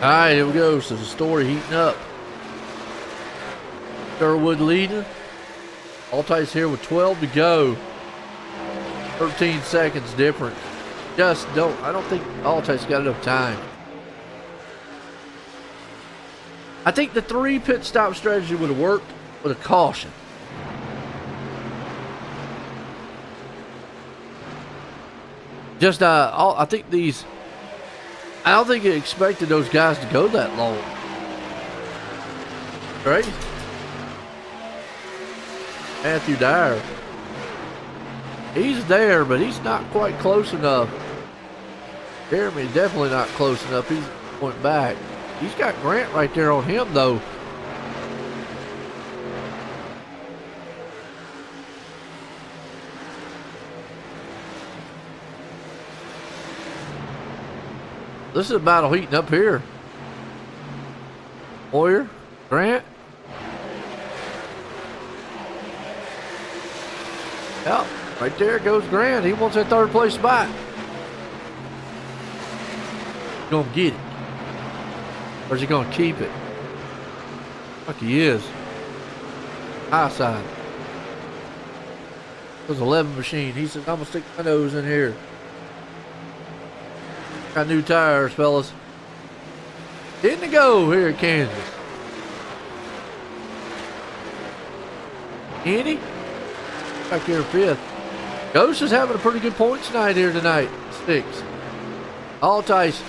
All right, here we go. So the story heating up. Sherwood leading. Altice here with 12 to go. 13 seconds difference. I don't think Altice got enough time. I think the 3 pit stop strategy would have worked with a caution. I think I don't think it expected those guys to go that long. Right? Matthew Dyer. He's there, but he's not quite close enough. Jeremy definitely not close enough. He's went back. He's got Grant right there on him, though. This is a battle heating up here. Hoyer, Grant. Yep, right there goes Grant. He wants that 3rd place spot. Gonna get it. Or is he gonna keep it? Like he is. High side. There's 11 machine. He says, I'm gonna stick my nose in here. Got new tires, fellas. Didn't go here at Kansas. Andy? Back here 5th. Ghost is having a pretty good points night here tonight. 6. Altice.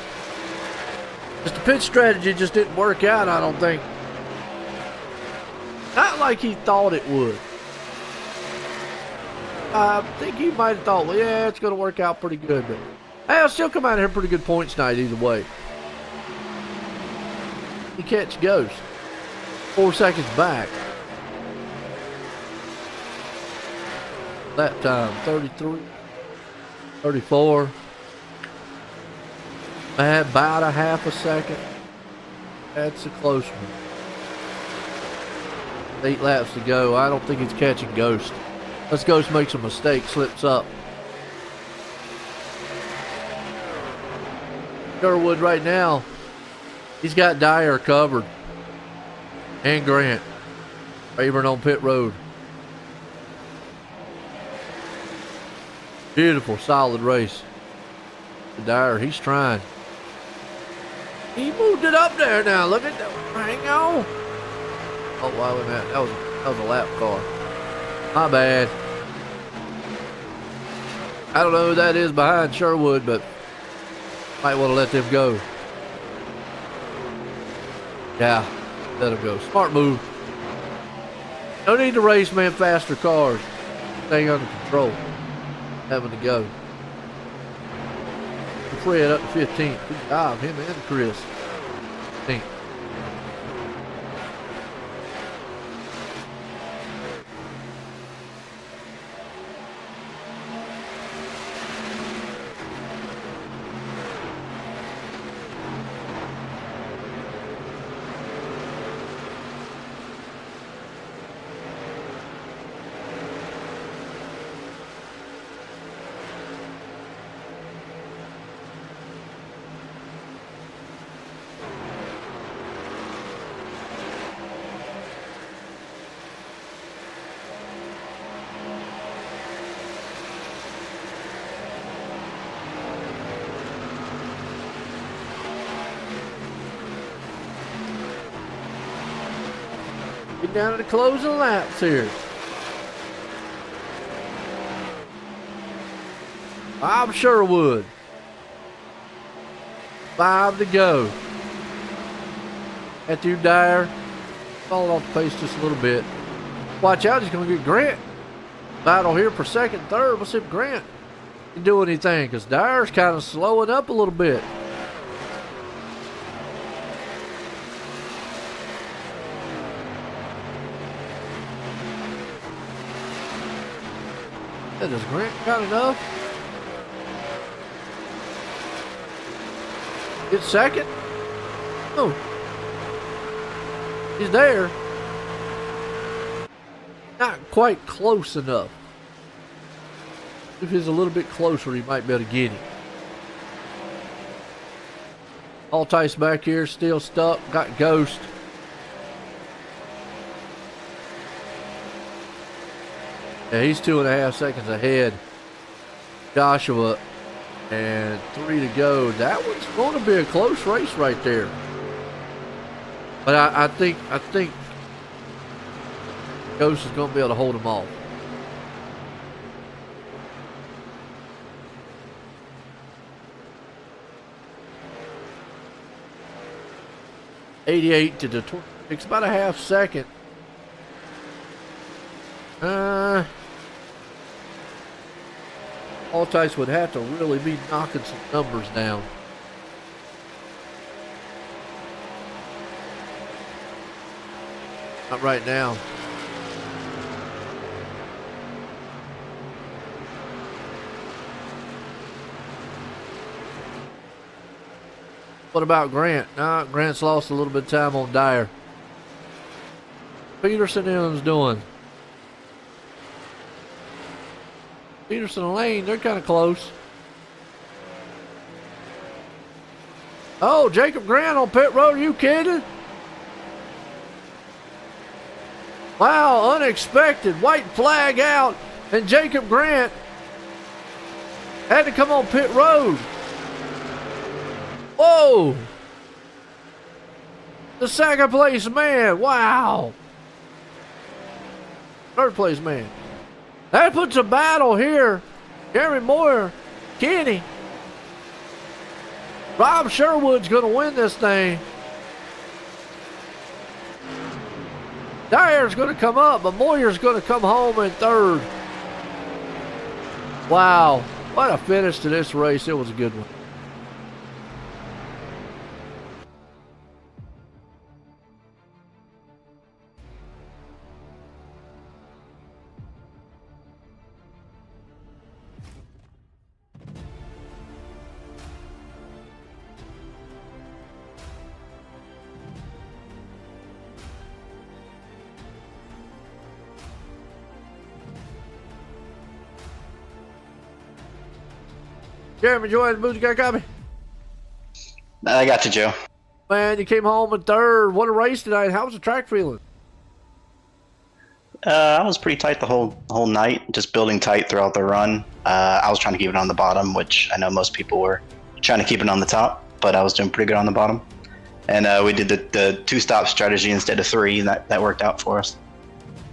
Just the pitch strategy just didn't work out, I don't think. Not like he thought it would. I think he might have thought, well, yeah, it's going to work out pretty good, but hey, I'll still come out here pretty good points night either way. He catch Ghost. 4 seconds back. Lap time, 33, 34. About a half a second. That's a close one. 8 laps to go. I don't think he's catching Ghost. Unless Ghost makes a mistake, slips up. Sherwood right now, he's got Dyer covered. And Grant. Rayburn on pit road. Beautiful, solid race. Dyer, he's trying. He moved it up there now. Look at that. Hang on. Oh, wow, wait a minute. That was a lap car. My bad. I don't know who that is behind Sherwood, but might want to let them go. Yeah, let them go. Smart move. No need to race, man, faster cars. Staying under control. Having to go. Fred up to 15th. Good job, him and Chris. 15th. Get down to the closing laps here. Bob Sherwood. 5 to go. Matthew Dyer falling off the pace just a little bit. Watch out, he's going to get Grant. Battle here for 2nd, 3rd. We'll see if Grant can do anything because Dyer's kind of slowing up a little bit. Does Grant got enough? Get 2nd? Oh. He's there. Not quite close enough. If he's a little bit closer, he might be able to get him. Altice back here still stuck. Got Ghost. Yeah, he's 2.5 seconds ahead. Joshua, and 3 to go. That one's going to be a close race right there. But I think Ghost is going to be able to hold them off. $88 to the 26, about a half second. Altice would have to really be knocking some numbers down. Not right now. What about Grant? Nah, Grant's lost a little bit of time on Dyer. Peterson and them's doing. Peterson and Lane, they're kind of close. Oh, Jacob Grant on pit road, are you kidding? Wow, unexpected. White flag out, and Jacob Grant had to come on pit road. Whoa! The second place man, wow. Third place man. That puts a battle here. Jeremy Moyer, Kenny. Rob Sherwood's going to win this thing. Dyer's going to come up, but Moyer's going to come home in third. Wow, what a finish to this race. It was a good one. Jeremy, join the booth. You got a copy? I got you, Joe. Man, you came home in third. What a race tonight. How was the track feeling? I was pretty tight the whole night, just building tight throughout the run. I was trying to keep it on the bottom, which I know most people were trying to keep it on the top, but I was doing pretty good on the bottom. And we did the two-stop strategy instead of 3, and that worked out for us.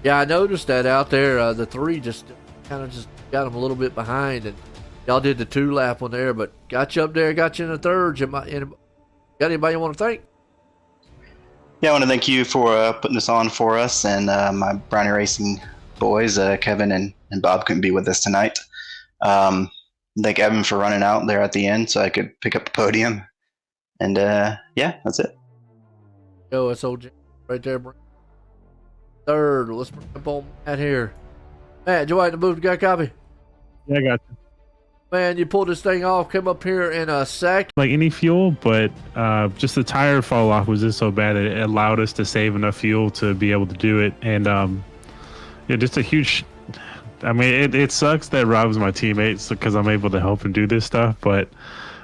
Yeah, I noticed that out there. The 3 just kind of just got them a little bit behind, and y'all did the 2-lap one there, but got you up there, got you in the third. Got anybody you want to thank? Yeah, I want to thank you for putting this on for us, and my Brownie Racing boys, Kevin and Bob couldn't be with us tonight. Thank Evan for running out there at the end so I could pick up the podium. And yeah, that's it. Yo, that's old right there. Third, let's bring up on Matt here. Matt, Joe in the booth, you got a copy? Yeah, I got you. Man, you pulled this thing off, came up here in a sec. Like any fuel, but just the tire fall off was just so bad it allowed us to save enough fuel to be able to do it. And yeah, just a huge. I mean, it sucks that Rob's my teammate because I'm able to help him do this stuff. But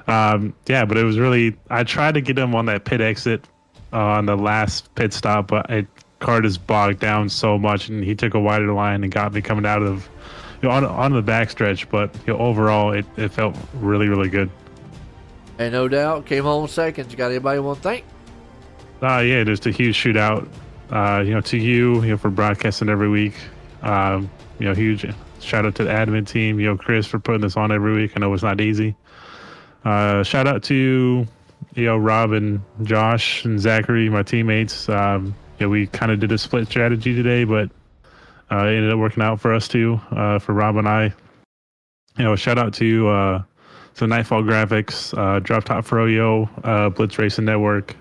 yeah, but it was really. I tried to get him on that pit exit on the last pit stop, but car just bogged down so much, and he took a wider line and got me coming out of. On the backstretch, but overall it felt really, really good. And no doubt, came home second. You got anybody you want to thank? Yeah, just a huge shootout. To you, for broadcasting every week. Huge shout out to the admin team. Chris for putting this on every week. I know it's not easy. Shout out to Rob and Josh and Zachary, my teammates. We kind of did a split strategy today, but. It ended up working out for us too, for Rob and I. Shout out to Nightfall Graphics, Drop Top Froyo, Blitz Racing Network,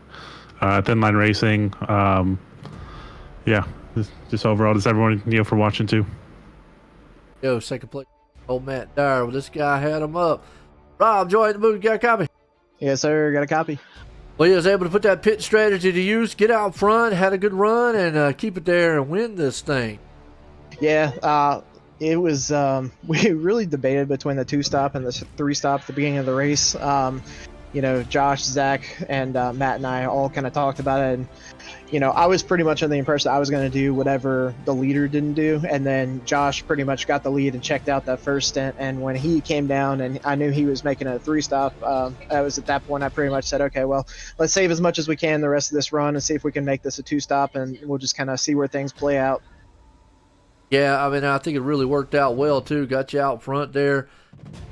Thin Line Racing. Yeah, just overall, just everyone for watching too. Yo, second place, old Matt Dyer. Well, this guy had him up. Rob, join the booth. Got a copy? Yes, sir. Got a copy. Well, he was able to put that pit strategy to use, get out front, had a good run, and keep it there and win this thing. Yeah, it was. We really debated between the 2-stop and the 3-stop at the beginning of the race. Josh, Zach, and Matt and I all kind of talked about it. And I was pretty much under the impression I was going to do whatever the leader didn't do, and then Josh pretty much got the lead and checked out that first stint. And when he came down and I knew he was making a 3-stop, I was at that point I pretty much said, okay, well, let's save as much as we can the rest of this run and see if we can make this a 2-stop, and we'll just kind of see where things play out. Yeah, I mean, I think it really worked out well, too. Got you out front there.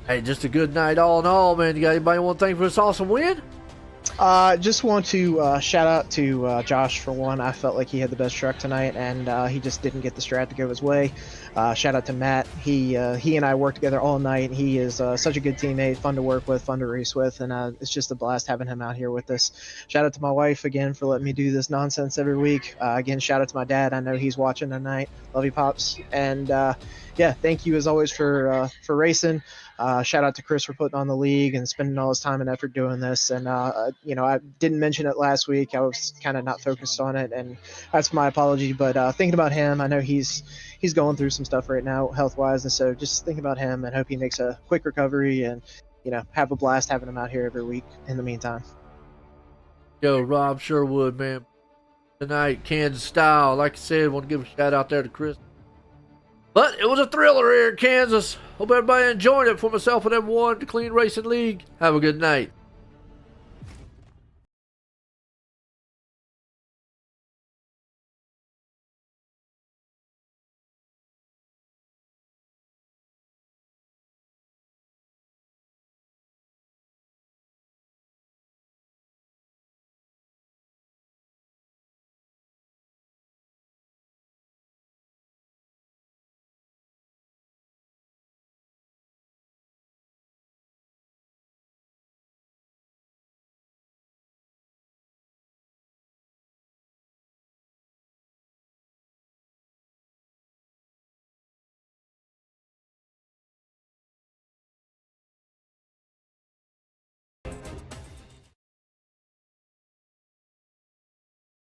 Hey, just a good night all in all, man. You got anybody want to thank for this awesome win? Just want to shout out to Josh for one. I felt like he had the best truck tonight, and he just didn't get the strat to go his way. Shout out to Matt. He and I worked together all night. He is such a good teammate, fun to work with, fun to race with, and it's just a blast having him out here with us. Shout out to my wife again for letting me do this nonsense every week. Again, shout out to my dad. I know he's watching tonight. Love you, Pops. And yeah, thank you as always for racing. Shout out to Chris for putting on the league and spending all his time and effort doing this. And, I didn't mention it last week. I was kind of not focused on it, and that's my apology. But thinking about him, I know he's going through some stuff right now health-wise. And so just think about him and hope he makes a quick recovery and, have a blast having him out here every week in the meantime. Yo, Rob Sherwood, man. Tonight, Kansas style. Like I said, want to give a shout out there to Chris. But it was a thriller here in Kansas. Hope everybody enjoyed it. For myself and everyone, the Clean Racing League, have a good night.